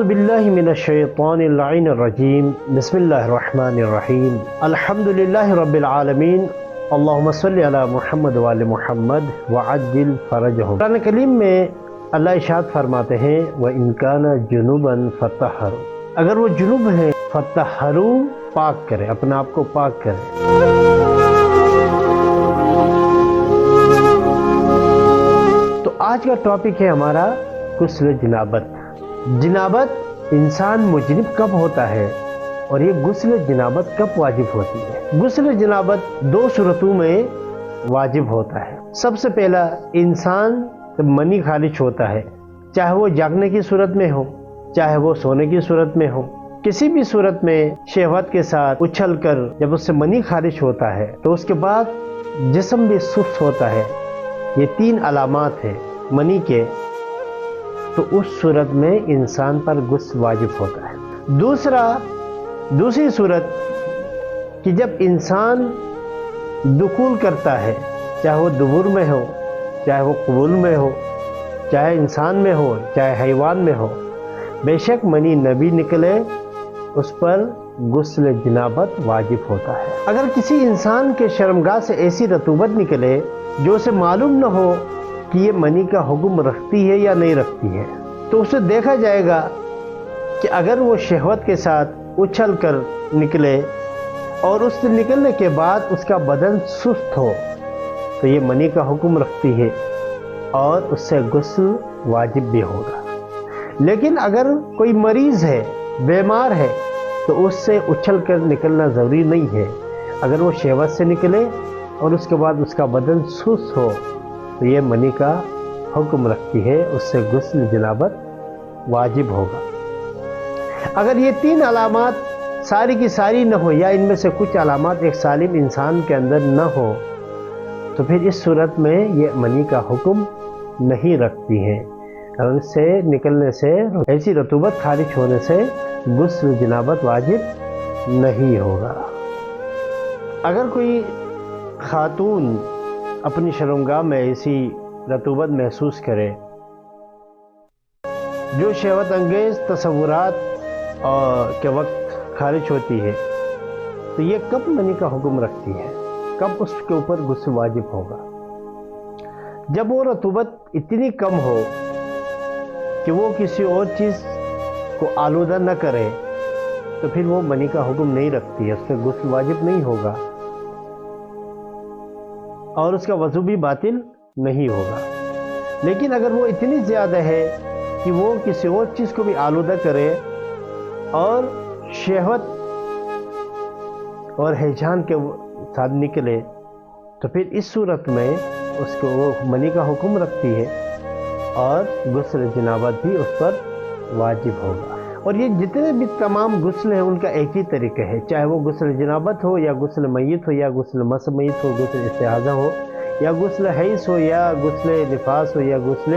اعوذ باللہ من الشیطان اللعین الرجیم بسم اللہ الرحمن الرحیم الحمد للہ رب العالمین اللہم صلی علی محمد وآل محمد وعجل فرجہم۔ قرآن کریم میں اللہ ارشاد فرماتے ہیں وَإِن كَانَ جُنُوبًا فَطَّهَّرُوا، اگر وہ جنوب ہیں فَطَّهَّرُوا، پاک کریں، اپنے آپ کو پاک کریں۔ تو آج کا ٹاپک ہے ہمارا غسل جنابت۔ جنابت انسان مجنب کب ہوتا ہے اور یہ غسل جنابت کب واجب ہوتی ہے؟ غسل جنابت دو صورتوں میں واجب ہوتا ہے۔ سب سے پہلا، انسان جب منی خارج ہوتا ہے، چاہے وہ جاگنے کی صورت میں ہو چاہے وہ سونے کی صورت میں ہو، کسی بھی صورت میں شہوت کے ساتھ اچھل کر جب اس سے منی خارج ہوتا ہے تو اس کے بعد جسم بھی سست ہوتا ہے۔ یہ تین علامات ہیں منی کے، تو اس صورت میں انسان پر غسل واجب ہوتا ہے۔ دوسری صورت کہ جب انسان دخول کرتا ہے، چاہے وہ دبر میں ہو چاہے وہ قبول میں ہو، چاہے انسان میں ہو چاہے حیوان میں ہو، بے شک منی نبی نکلے اس پر غسل جنابت واجب ہوتا ہے۔ اگر کسی انسان کے شرمگاہ سے ایسی رطوبت نکلے جو اسے معلوم نہ ہو کہ یہ منی کا حکم رکھتی ہے یا نہیں رکھتی ہے، تو اسے دیکھا جائے گا کہ اگر وہ شہوت کے ساتھ اچھل کر نکلے اور اس سے نکلنے کے بعد اس کا بدن سست ہو تو یہ منی کا حکم رکھتی ہے اور اس سے غسل واجب بھی ہوگا۔ لیکن اگر کوئی مریض ہے، بیمار ہے، تو اس سے اچھل کر نکلنا ضروری نہیں ہے۔ اگر وہ شہوت سے نکلے اور اس کے بعد اس کا بدن سست ہو تو یہ منی کا حکم رکھتی ہے، اس سے غسل جنابت واجب ہوگا۔ اگر یہ تین علامات ساری کی ساری نہ ہو یا ان میں سے کچھ علامات ایک سالم انسان کے اندر نہ ہو تو پھر اس صورت میں یہ منی کا حکم نہیں رکھتی ہے، اور اس سے نکلنے سے ایسی رطوبت خارج ہونے سے غسل جنابت واجب نہیں ہوگا۔ اگر کوئی خاتون اپنی شرمگاہ میں ایسی رطوبت محسوس کرے جو شہوت انگیز تصورات کے وقت خارج ہوتی ہے، تو یہ کب منی کا حکم رکھتی ہے، کب اس کے اوپر غسل واجب ہوگا؟ جب وہ رطوبت اتنی کم ہو کہ وہ کسی اور چیز کو آلودہ نہ کرے تو پھر وہ منی کا حکم نہیں رکھتی ہے، اس پہ غسل واجب نہیں ہوگا اور اس کا وضو بھی باطل نہیں ہوگا۔ لیکن اگر وہ اتنی زیادہ ہے کہ وہ کسی اور چیز کو بھی آلودہ کرے اور شہوت اور ہیجان کے ساتھ نکلے تو پھر اس صورت میں اس کو وہ منی کا حکم رکھتی ہے اور غسل جنابت بھی اس پر واجب ہوگا۔ اور یہ جتنے بھی تمام غسل ہیں ان کا ایک ہی طریقہ ہے، چاہے وہ غسل جنابت ہو یا غسل میت ہو یا غسل مس میت ہو، غسل استحاضہ ہو یا غسل حیض ہو یا غسل نفاس ہو یا غسل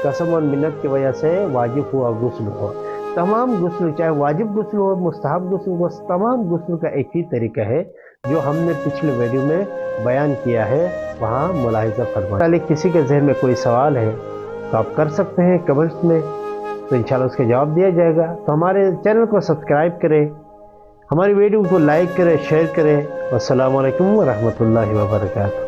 قسم اور منت کی وجہ سے واجب ہوا غسل ہو، تمام غسل چاہے واجب غسل ہو مستحب غسل ہو، تمام غسل کا ایک ہی طریقہ ہے جو ہم نے پچھلے ویڈیو میں بیان کیا ہے، وہاں ملاحظہ فرمائیں۔ کسی کے ذہن میں کوئی سوال ہے تو آپ کر سکتے ہیں کمنٹس میں، تو انشاءاللہ اس کا جواب دیا جائے گا۔ تو ہمارے چینل کو سبسکرائب کریں، ہماری ویڈیو کو لائک کریں، شیئر کریں۔ والسلام علیکم ورحمۃ اللہ وبرکاتہ۔